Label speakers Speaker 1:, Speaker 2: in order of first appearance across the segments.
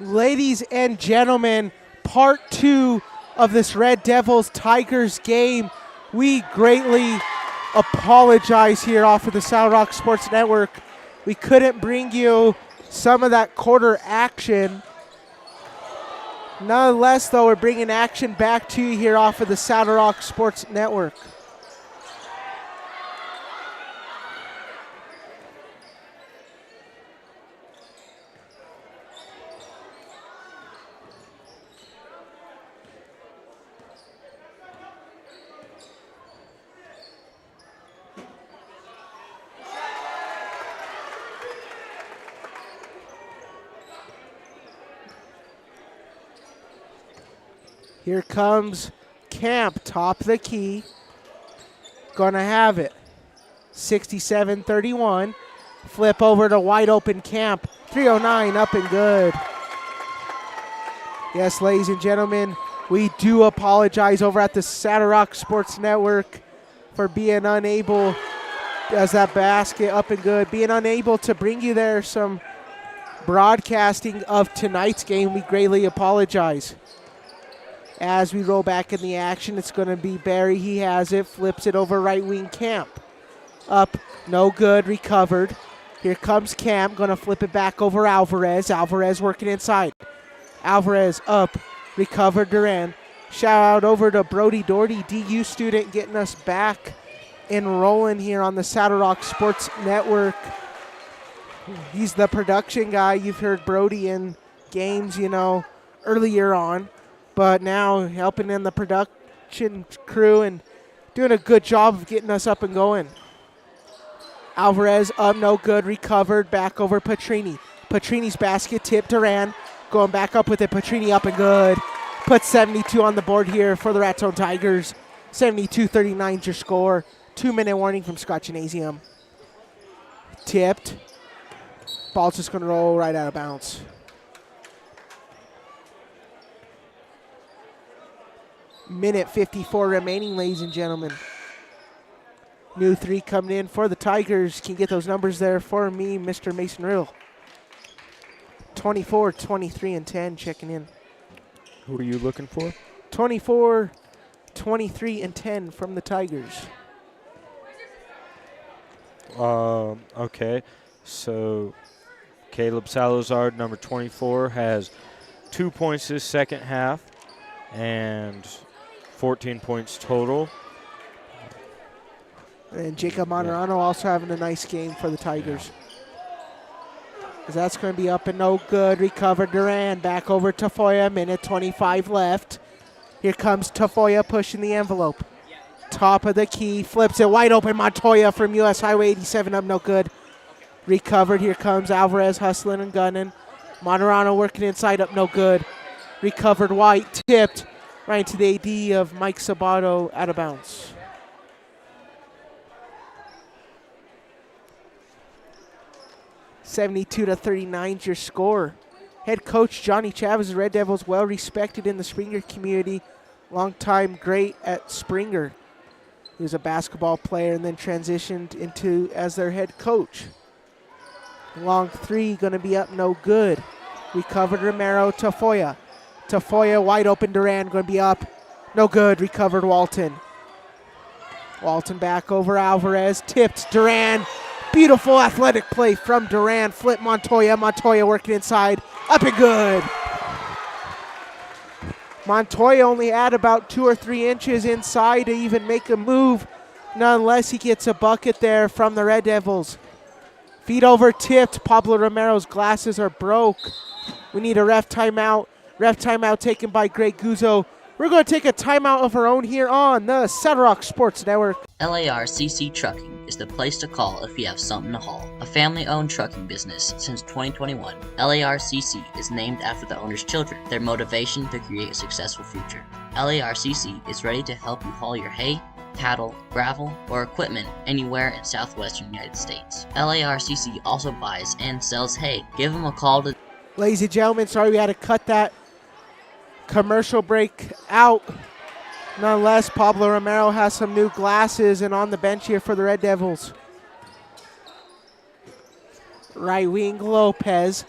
Speaker 1: Ladies and gentlemen, part 2 of this Red Devils Tigers game. We greatly apologize here off of the Saddle Rock Sports Network. We couldn't bring you some of that quarter action. Nonetheless, though, we're bringing action back to you here off of the Saddle Rock Sports Network. Here comes Camp, top of the key. Gonna have it. 67-31. Flip over to wide open Camp. 309 up and good. Yes, ladies and gentlemen, we do apologize over at the Saddle Rock Sports Network for being unable, as that basket up and good, being unable to bring you there some broadcasting of tonight's game. We greatly apologize. As we roll back in the action, it's going to be Barry. He has it, flips it over right wing Camp. Up, no good, recovered. Here comes Camp, going to flip it back over Alvarez. Alvarez working inside. Alvarez up, recovered Duran. Shout out over to Brody Doherty, DU student, getting us back and rolling here on the Saddle Rock Sports Network. He's the production guy. You've heard Brody in games, earlier on. But now helping in the production crew and doing a good job of getting us up and going. Alvarez up, no good, recovered, back over Petrini. Petrini's basket tip, Duran going back up with it. Petrini up and good. Put 72 on the board here for the Raton Tigers. 72-39 is your score. 2-minute warning from Scott Gymnasium. Tipped. Ball's just going to roll right out of bounds. Minute 54 remaining, ladies and gentlemen. New 3 coming in for the Tigers. Can you get those numbers there for me, Mr. Mason Riddle? 24, 23, and 10 checking in.
Speaker 2: Who are you looking for?
Speaker 1: 24, 23, and 10 from the Tigers.
Speaker 2: Okay. So Caleb Salazar, number 24, has 2 points this second half and 14 points total.
Speaker 1: And Jacob Monterano also having a nice game for the Tigers. Because that's going to be up and no good. Recovered Duran. Back over Tafoya. Minute 25 left. Here comes Tafoya pushing the envelope. Top of the key. Flips it wide open. Montoya from US Highway 87 up no good. Recovered. Here comes Alvarez hustling and gunning. Monterano working inside up no good. Recovered White. Tipped. Right into the AD of Mike Sabato, out of bounds. (72-39) is your score. Head coach Johnny Chavez, the Red Devils, well respected in the Springer community. Longtime great at Springer. He was a basketball player and then transitioned into as their head coach. Long 3 going to be up no good. Recovered Romero, Tafoya. Tafoya wide open, Duran going to be up. No good, recovered Walton. Walton back over Alvarez, tipped Duran. Beautiful athletic play from Duran. Flip Montoya, Montoya working inside. Up and good. Montoya only had about 2 or 3 inches inside to even make a move. Nonetheless, he gets a bucket there from the Red Devils. Feet over tipped. Pablo Romero's glasses are broke. We need a ref timeout. Ref timeout taken by Greg Guzzo. We're going to take a timeout of our own here on the Saddle Rock Sports Network.
Speaker 3: LARCC Trucking is the place to call if you have something to haul. A family-owned trucking business since 2021, LARCC is named after the owner's children, their motivation to create a successful future. LARCC is ready to help you haul your hay, cattle, gravel, or equipment anywhere in southwestern United States. LARCC also buys and sells hay. Give them a call to...
Speaker 1: Ladies and gentlemen, sorry we had to cut that commercial break out. Nonetheless, Pablo Romero has some new glasses and on the bench here for the Red Devils. Right wing Lopez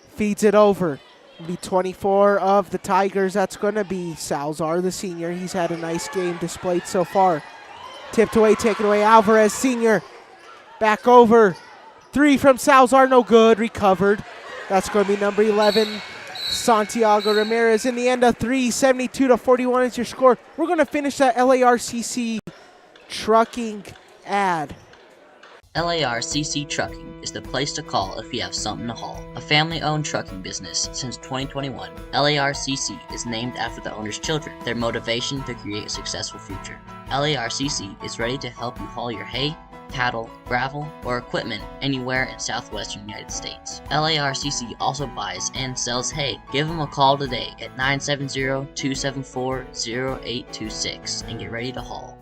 Speaker 1: feeds it over. Be 24 of the Tigers. That's going to be Salazar, the senior. He's had a nice game displayed so far. Tipped away, taken away. Alvarez, senior. Back over. 3 from Salazar, no good. Recovered. That's going to be number 11, Santiago Ramirez. In the end of 3, 72-41 is your score. We're going to finish that LARCC Trucking ad.
Speaker 3: LARCC Trucking is the place to call if you have something to haul. A family-owned trucking business since 2021, LARCC is named after the owner's children, their motivation to create a successful future. LARCC is ready to help you haul your hay, cattle, gravel, or equipment anywhere in southwestern United States. LARCC also buys and sells hay. Give them a call today at 970-274-0826 and get ready to haul.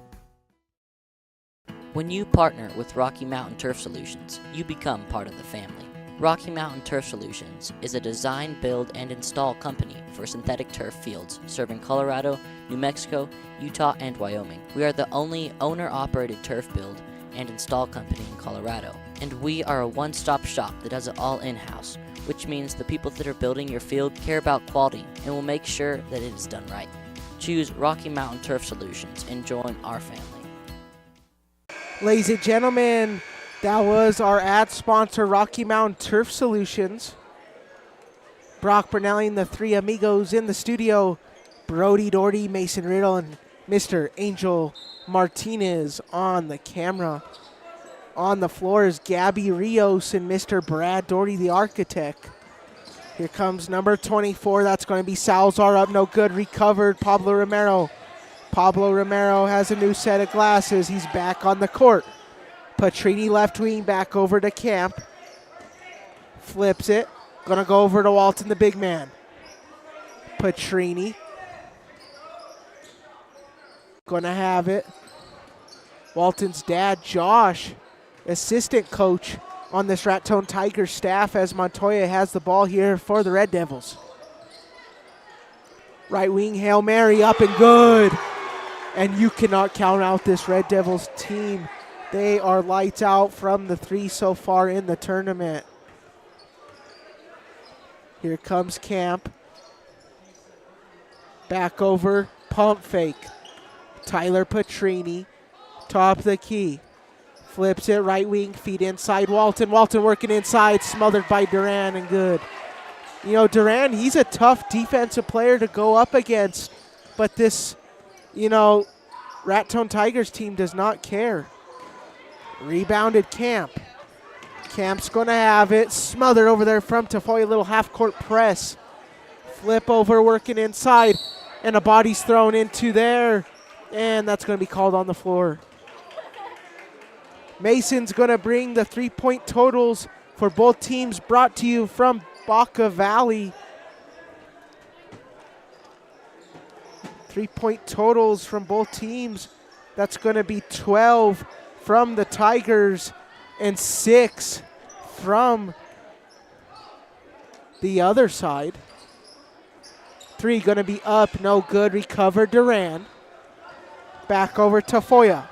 Speaker 4: When you partner with Rocky Mountain Turf Solutions, you become part of the family. Rocky Mountain Turf Solutions is a design, build, and install company for synthetic turf fields serving Colorado, New Mexico, Utah, and Wyoming. We are the only owner-operated turf build and install company in Colorado, and we are a one-stop shop that does it all in-house, which means the people that are building your field care about quality and will make sure that it is done right. Choose Rocky Mountain Turf Solutions and join our family.
Speaker 1: Ladies and gentlemen, that was our ad sponsor, Rocky Mountain Turf Solutions. Brock Bernelli and the 3 amigos in the studio, Brody Doherty, Mason Riddle, and Mr. Angel Martinez on the camera. On the floor is Gabby Rios and Mr. Brad Doherty, the architect. Here comes number 24. That's going to be Salazar, up no good, recovered. Pablo Romero. Pablo Romero has a new set of glasses. He's back on the court. Petrini left wing, back over to Camp. Flips it. Gonna go over to Walton, the big man. Petrini. Gonna have it. Walton's dad, Josh, assistant coach on this Raton Tigers staff, as Montoya has the ball here for the Red Devils. Right wing, Hail Mary, up and good. And you cannot count out this Red Devils team. They are lights out from the 3 so far in the tournament. Here comes Camp. Back over, pump fake. Tyler Petrini, top of the key. Flips it, right wing, feed inside Walton. Walton working inside, smothered by Duran, and good. You know, Duran, he's a tough defensive player to go up against, but this, you know, Raton Tigers team does not care. Rebounded Camp. Camp's going to have it. Smothered over there from Tafoya. Little half-court press. Flip over, working inside. And a body's thrown into there. And that's going to be called on the floor. Mason's going to bring the 3-point totals for both teams, brought to you from Baca Valley. 3-point totals from both teams. That's going to be 12 from the Tigers and 6 from the other side. 3 going to be up, no good. Recovered Duran. Back over to Tafoya.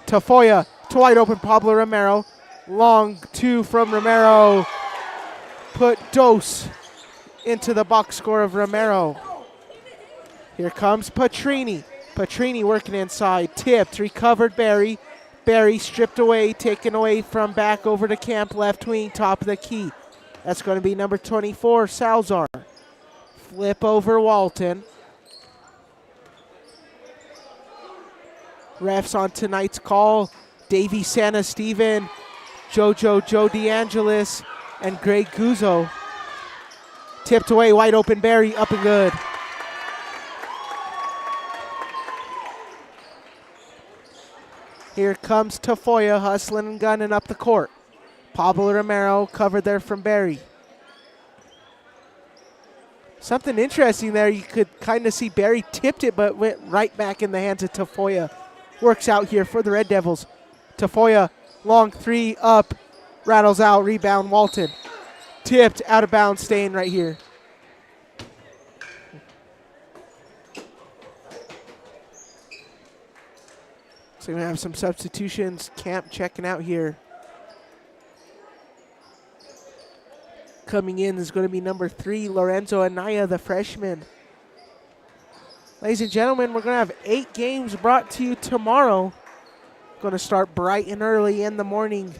Speaker 1: Tafoya to wide open Pablo Romero. Long 2 from Romero. Put Dose into the box score of Romero. Here comes Petrini. Petrini working inside. Tipped, recovered Barry. Barry stripped away, taken away from back over to Camp, left wing, top of the key. That's going to be number 24, Salazar. Flip over Walton. Refs on tonight's call, Davey Santa Steven, Joe DeAngelis, and Greg Guzzo. Tipped away, wide open Barry, up and good. Here comes Tafoya, hustling and gunning up the court. Pablo Romero covered there from Barry. Something interesting there, you could kind of see Barry tipped it, but went right back in the hands of Tafoya. Works out here for the Red Devils. Tafoya, long 3, up, rattles out, rebound Walton. Tipped, out of bounds, staying right here. So we're going to have some substitutions. Camp checking out here. Coming in is going to be number 3, Lorenzo Anaya, the freshman. Ladies and gentlemen, we're going to have 8 games brought to you tomorrow. Going to start bright and early in the morning.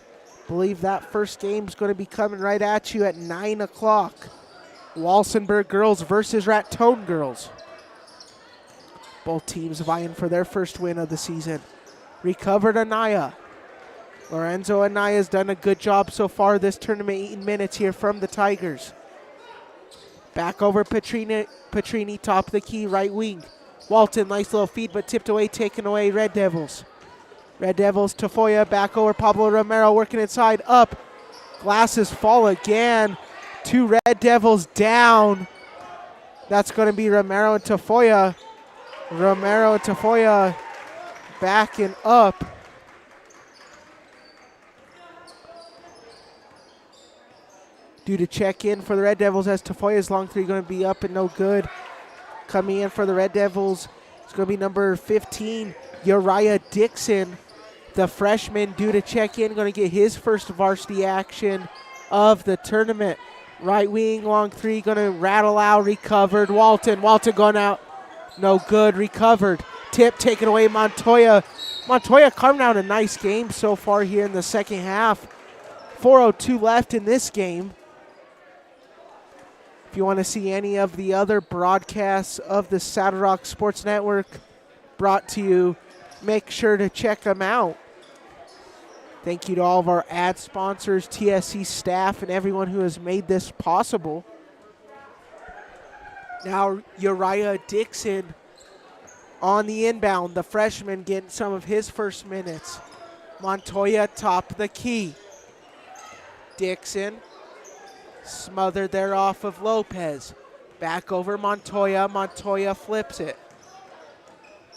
Speaker 1: Believe that first game is going to be coming right at you at 9 o'clock. Walsenburg girls versus Raton girls. Both teams vying for their first win of the season. Recovered Anaya. Lorenzo Anaya has done a good job so far this tournament, 8 minutes here from the Tigers. Back over Petrini, top of the key, right wing. Walton, nice little feed, but tipped away, taken away, Red Devils. Red Devils, Tafoya, back over Pablo Romero, working inside, up. Glasses fall again. 2 Red Devils down. That's going to be Romero and Tafoya. Romero and Tafoya backing up. Due to check in for the Red Devils as Tafoya's long 3 going to be up and no good. Coming in for the Red Devils, it's going to be number 15, Uriah Dixon. The freshman, due to check in, going to get his first varsity action of the tournament. Right wing, long 3, going to rattle out, recovered. Walton going out, no good, recovered. Tip taken away, Montoya. Montoya carving out a nice game so far here in the second half. 4:02 left in this game. If you want to see any of the other broadcasts of the Saddle Rock Sports Network brought to you, make sure to check them out. Thank you to all of our ad sponsors, TSC staff, and everyone who has made this possible. Now Uriah Dixon on the inbound, the freshman getting some of his first minutes. Montoya top of the key. Dixon smothered there off of Lopez. Back over Montoya. Montoya flips it.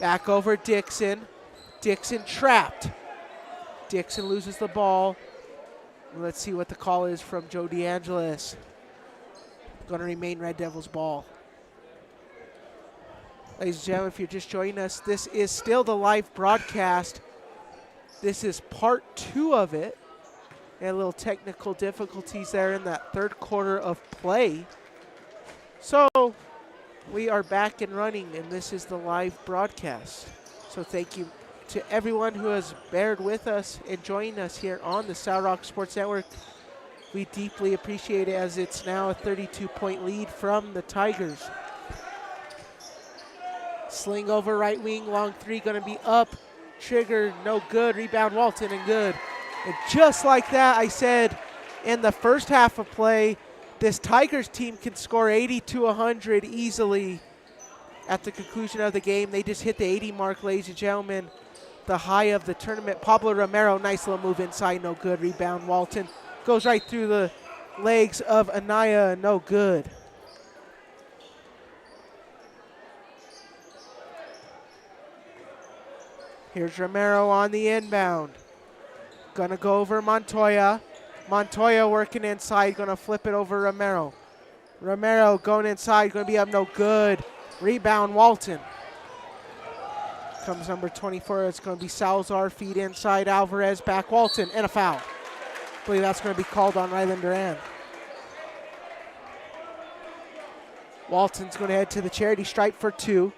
Speaker 1: Back over Dixon. Dixon trapped. Dixon loses the ball. Let's see what the call is from Joe DeAngelis. Going to remain Red Devils ball. Ladies and gentlemen, if you're just joining us, this is still the live broadcast. This is part 2 of it. And a little technical difficulties there in that third quarter of play. So we are back and running, and this is the live broadcast. So thank you to everyone who has bared with us and joined us here on the Saddle Rock Sports Network. We deeply appreciate it, as it's now a 32-point lead from the Tigers. Sling over right wing, long 3 going to be up. Trigger, no good. Rebound Walton, and good. And just like that, I said in the first half of play, this Tigers team can score 80 to 100 easily at the conclusion of the game. They just hit the 80 mark, ladies and gentlemen, the high of the tournament. Pablo Romero, nice little move inside, no good. Rebound Walton, goes right through the legs of Anaya, no good. Here's Romero on the inbound. Gonna go over Montoya. Montoya working inside, gonna flip it over Romero. Romero going inside, gonna be up, no good. Rebound Walton. Comes number 24, it's gonna be Salazar, feed inside, Alvarez, back Walton, and a foul. I believe that's gonna be called on Rylan Duran. Walton's gonna head to the charity stripe for 2.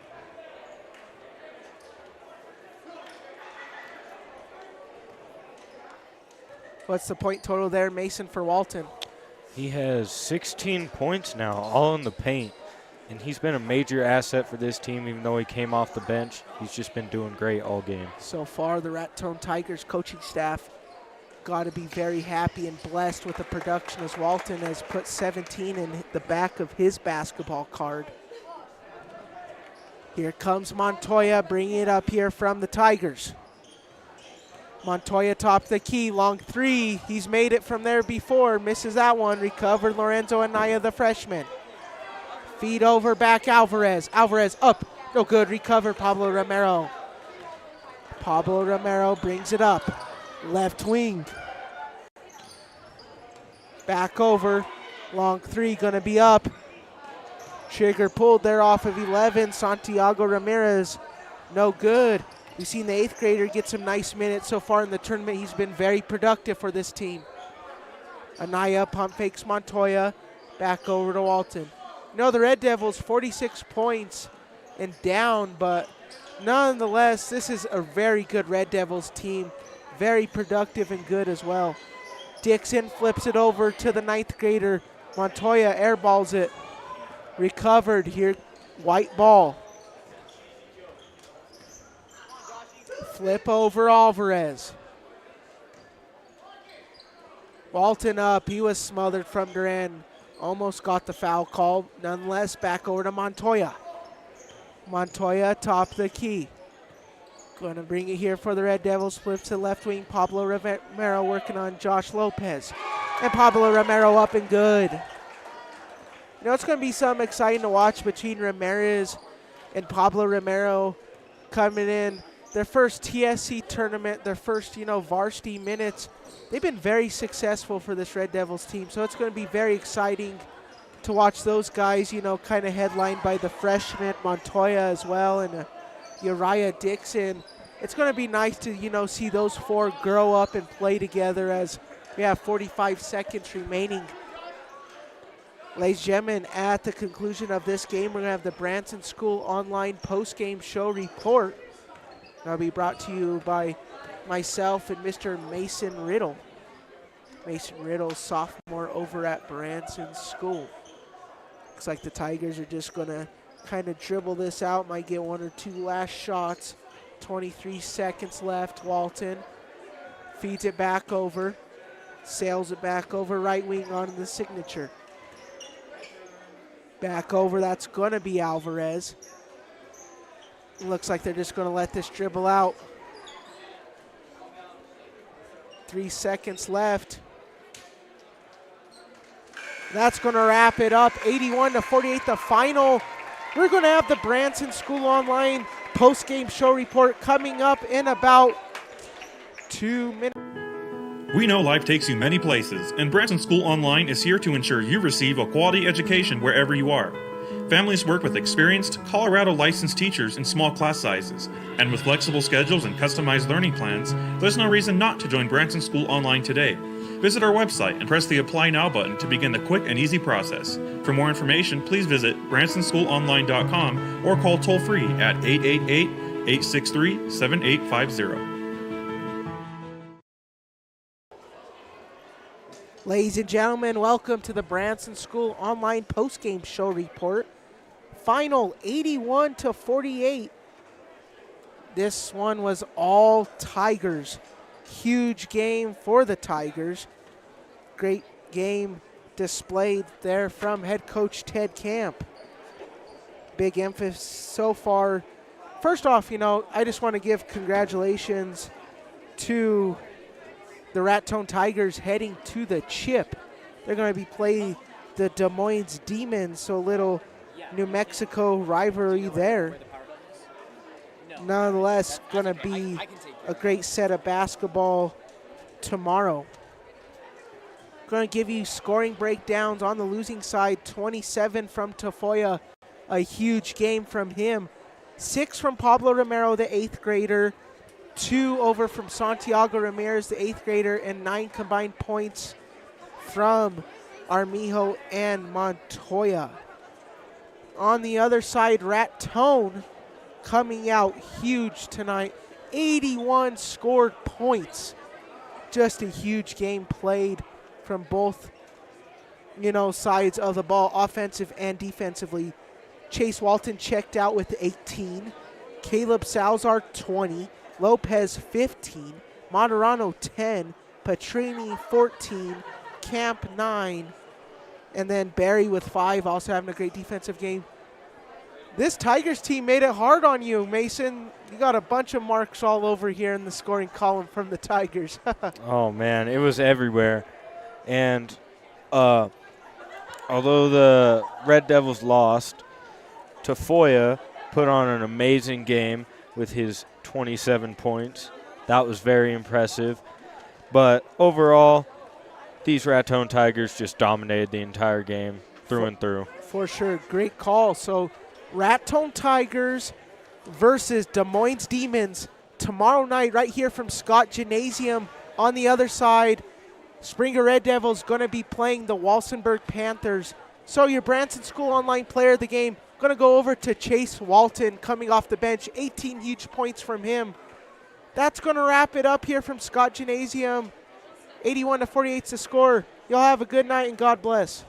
Speaker 1: What's the point total there, Mason, for Walton?
Speaker 2: He has 16 points now, all in the paint. And he's been a major asset for this team, even though he came off the bench. He's just been doing great all game.
Speaker 1: So far, the Raton Tigers coaching staff got to be very happy and blessed with the production, as Walton has put 17 in the back of his basketball card. Here comes Montoya, bringing it up here from the Tigers. Montoya top the key, long 3. He's made it from there before, misses that one. Recovered Lorenzo Anaya, the freshman. Feed over, back Alvarez. Alvarez up, no good. Recovered Pablo Romero. Pablo Romero brings it up. Left wing. Back over, long 3, gonna be up. Trigger pulled there off of 11. Santiago Ramirez, no good. We've seen the 8th grader get some nice minutes so far in the tournament. He's been very productive for this team. Anaya pump fakes Montoya. Back over to Walton. You know, the Red Devils 46 points and down, but nonetheless, this is a very good Red Devils team. Very productive and good as well. Dixon flips it over to the 9th grader. Montoya airballs it. Recovered here. White ball. Flip over Alvarez. Walton up. He was smothered from Duran. Almost got the foul call. Nonetheless, back over to Montoya. Montoya top the key. Going to bring it here for the Red Devils. Flips to left wing. Pablo Romero working on Josh Lopez. And Pablo Romero up and good. You know, it's going to be something exciting to watch between Ramirez and Pablo Romero coming in. Their first TSC tournament, their first, varsity minutes. They've been very successful for this Red Devils team, so it's going to be very exciting to watch those guys, kind of headlined by the freshman Montoya as well and Uriah Dixon. It's going to be nice to, see those four grow up and play together as we have 45 seconds remaining. Ladies and gentlemen, at the conclusion of this game, we're going to have the Branson School Online post-game show report. That'll be brought to you by myself and Mr. Mason Riddle. Mason Riddle, sophomore over at Branson School. Looks like the Tigers are just going to kind of dribble this out. Might get one or two last shots. 23 seconds left. Walton feeds it back over. Sails it back over right wing on the signature. Back over, that's going to be Alvarez. Looks like they're just going to let this dribble out. 3 seconds left. That's going to wrap it up. 81-48, the final. We're going to have the Branson School Online post-game show report coming up in about 2 minutes.
Speaker 5: We know life takes you many places, and Branson School Online is here to ensure you receive a quality education wherever you are. Families work with experienced, Colorado licensed teachers in small class sizes, and with flexible schedules and customized learning plans, there's no reason not to join Branson School Online today. Visit our website and press the Apply Now button to begin the quick and easy process. For more information, please visit bransonschoolonline.com or call toll-free at 888-863-7850.
Speaker 1: Ladies and gentlemen, welcome to the Branson School Online post-game show report. Final 81-48. This one was all Tigers. Huge game for the Tigers. Great game displayed there from head coach Ted Camp. Big emphasis so far. First off, I just want to give congratulations to the Raton Tigers heading to the chip. They're going to be playing the Des Moines Demons, so a little New Mexico rivalry there. Nonetheless, going to be a great set of basketball tomorrow. Going to give you scoring breakdowns on the losing side. 27 from Tafoya, a huge game from him. 6 from Pablo Romero, the 8th grader. 2 over from Santiago Ramirez, the 8th grader, and 9 combined points from Armijo and Montoya. On the other side, Raton coming out huge tonight. 81 scored points. Just a huge game played from both, sides of the ball, offensive and defensively. Chase Walton checked out with 18. Caleb Salazar, 20. Lopez, 15. Moderano, 10. Petrini, 14. Camp, 9. And then Barry with 5, also having a great defensive game. This Tigers team made it hard on you, Mason. You got a bunch of marks all over here in the scoring column from the Tigers.
Speaker 2: Oh, man, it was everywhere. And although the Red Devils lost, Tafoya put on an amazing game with his 27 points. That was very impressive. But overall, these Raton Tigers just dominated the entire game through and through.
Speaker 1: For sure. Great call. So Raton Tigers versus Des Moines Demons tomorrow night right here from Scott Gymnasium. On the other side, Springer Red Devils going to be playing the Walsenburg Panthers. So your Branson School Online player of the game going to go over to Chase Walton coming off the bench. 18 huge points from him. That's going to wrap it up here from Scott Gymnasium. 81-48 is the score. Y'all have a good night and God bless.